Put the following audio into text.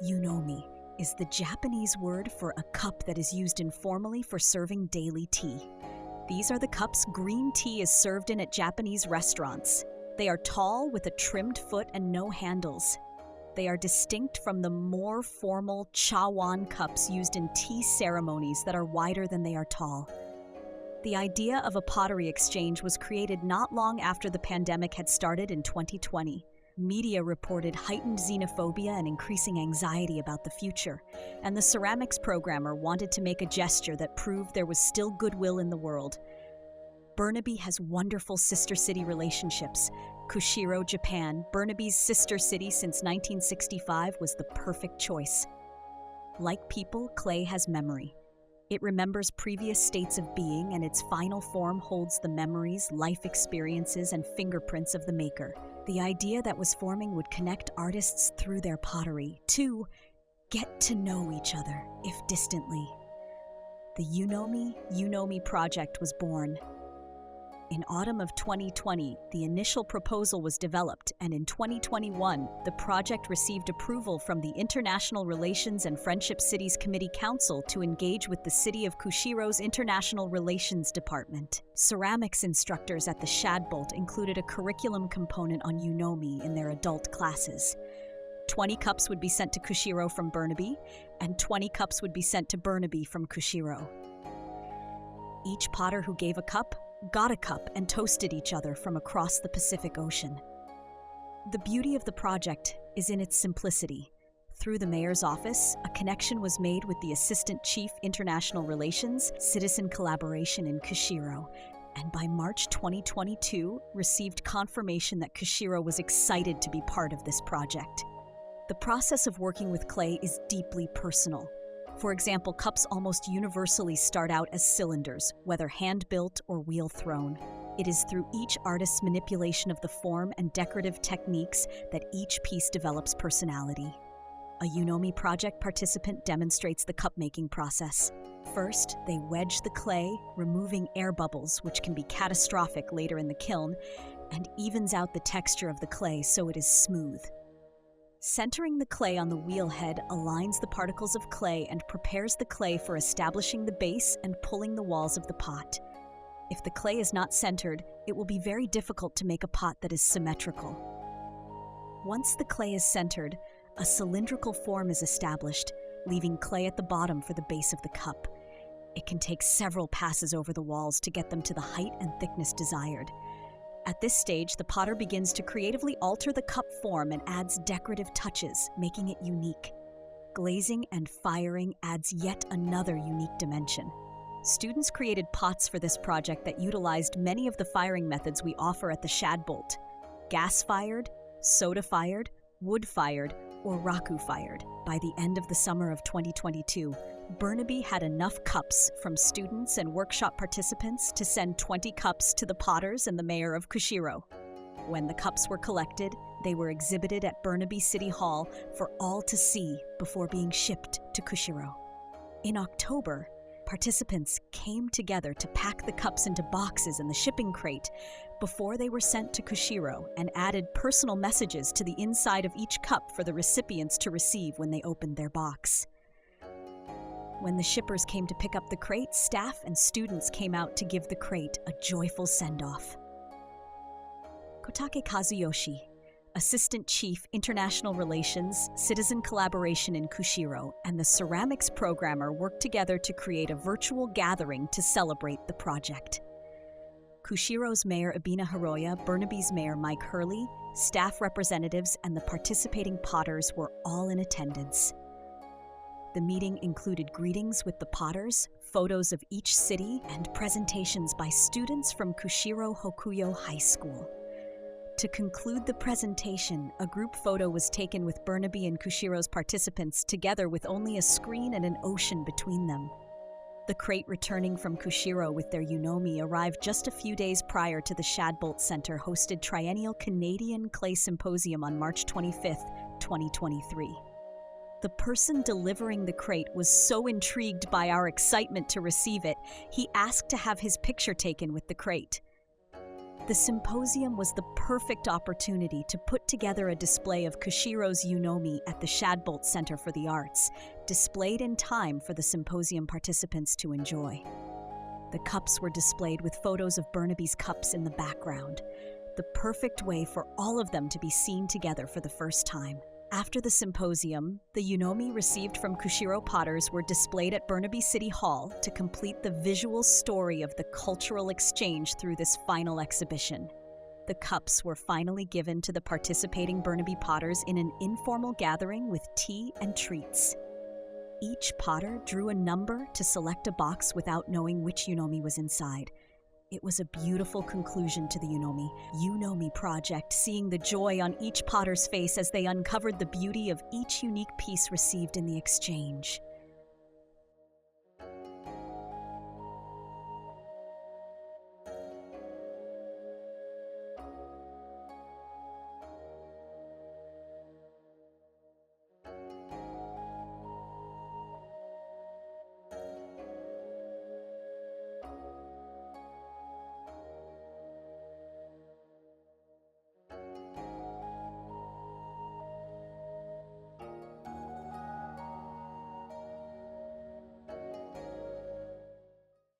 Yunomi is the Japanese word for a cup that is used informally for serving daily tea. These are the cups green tea is served in at Japanese restaurants. They are tall with a trimmed foot and no handles. They are distinct from the more formal chawan cups used in tea ceremonies that are wider than they are tall. The idea of a pottery exchange was created not long after the pandemic had started in 2020. Media reported heightened xenophobia and increasing anxiety about the future, and the ceramics programmer wanted to make a gesture that proved there was still goodwill in the world. Burnaby has wonderful sister city relationships. Kushiro, Japan, Burnaby's sister city since 1965, was the perfect choice. Like people, clay has memory. It remembers previous states of being, and its final form holds the memories, life experiences, and fingerprints of the maker. The idea that was forming would connect artists through their pottery to get to know each other, if distantly. The Yunomi project was born. In autumn of 2020, the initial proposal was developed, and in 2021, the project received approval from the International Relations and Friendship Cities Committee Council to engage with the City of Kushiro's International Relations Department. Ceramics instructors at the Shadbolt included a curriculum component on Yunomi in their adult classes. 20 cups would be sent to Kushiro from Burnaby, and 20 cups would be sent to Burnaby from Kushiro. Each potter who gave a cup got a cup and toasted each other from across the Pacific Ocean. The beauty of the project is in its simplicity. Through the mayor's office, a connection was made with the Assistant Chief International Relations, Citizen Collaboration in Kushiro, and by March 2022, received confirmation that Kushiro was excited to be part of this project. The process of working with clay is deeply personal. For example, cups almost universally start out as cylinders, whether hand-built or wheel-thrown. It is through each artist's manipulation of the form and decorative techniques that each piece develops personality. A Yunomi project participant demonstrates the cup-making process. First, they wedge the clay, removing air bubbles, which can be catastrophic later in the kiln, and evens out the texture of the clay so it is smooth. Centering the clay on the wheel head aligns the particles of clay and prepares the clay for establishing the base and pulling the walls of the pot. If the clay is not centered, it will be very difficult to make a pot that is symmetrical. Once the clay is centered, a cylindrical form is established, leaving clay at the bottom for the base of the cup. It can take several passes over the walls to get them to the height and thickness desired. At this stage, the potter begins to creatively alter the cup form and adds decorative touches, making it unique. Glazing and firing adds yet another unique dimension. Students created pots for this project that utilized many of the firing methods we offer at the Shadbolt: gas-fired, soda-fired, wood-fired, or raku-fired. By the end of the summer of 2022, Burnaby had enough cups from students and workshop participants to send 20 cups to the potters and the mayor of Kushiro. When the cups were collected, they were exhibited at Burnaby City Hall for all to see before being shipped to Kushiro. In October, participants came together to pack the cups into boxes in the shipping crate before they were sent to Kushiro, and added personal messages to the inside of each cup for the recipients to receive when they opened their box. When the shippers came to pick up the crate, staff and students came out to give the crate a joyful send-off. Kotake Kazuyoshi, Assistant Chief International Relations, Citizen Collaboration in Kushiro, and the ceramics programmer worked together to create a virtual gathering to celebrate the project. Kushiro's Mayor Abina Hiroya, Burnaby's Mayor Mike Hurley, staff representatives, and the participating potters were all in attendance. The meeting included greetings with the potters, photos of each city, and presentations by students from Kushiro Hokuyo High School. To conclude the presentation, a group photo was taken with Burnaby and Kushiro's participants together with only a screen and an ocean between them. The crate returning from Kushiro with their Yunomi arrived just a few days prior to the Shadbolt Center hosted Triennial Canadian Clay Symposium on March 25, 2023. The person delivering the crate was so intrigued by our excitement to receive it, he asked to have his picture taken with the crate. The symposium was the perfect opportunity to put together a display of Kushiro's Yunomi at the Shadbolt Center for the Arts, displayed in time for the symposium participants to enjoy. The cups were displayed with photos of Burnaby's cups in the background, the perfect way for all of them to be seen together for the first time. After the symposium, the Yunomi received from Kushiro potters were displayed at Burnaby City Hall to complete the visual story of the cultural exchange through this final exhibition. The cups were finally given to the participating Burnaby potters in an informal gathering with tea and treats. Each potter drew a number to select a box without knowing which Yunomi was inside. It was a beautiful conclusion to the Yunomi project, seeing the joy on each potter's face as they uncovered the beauty of each unique piece received in the exchange.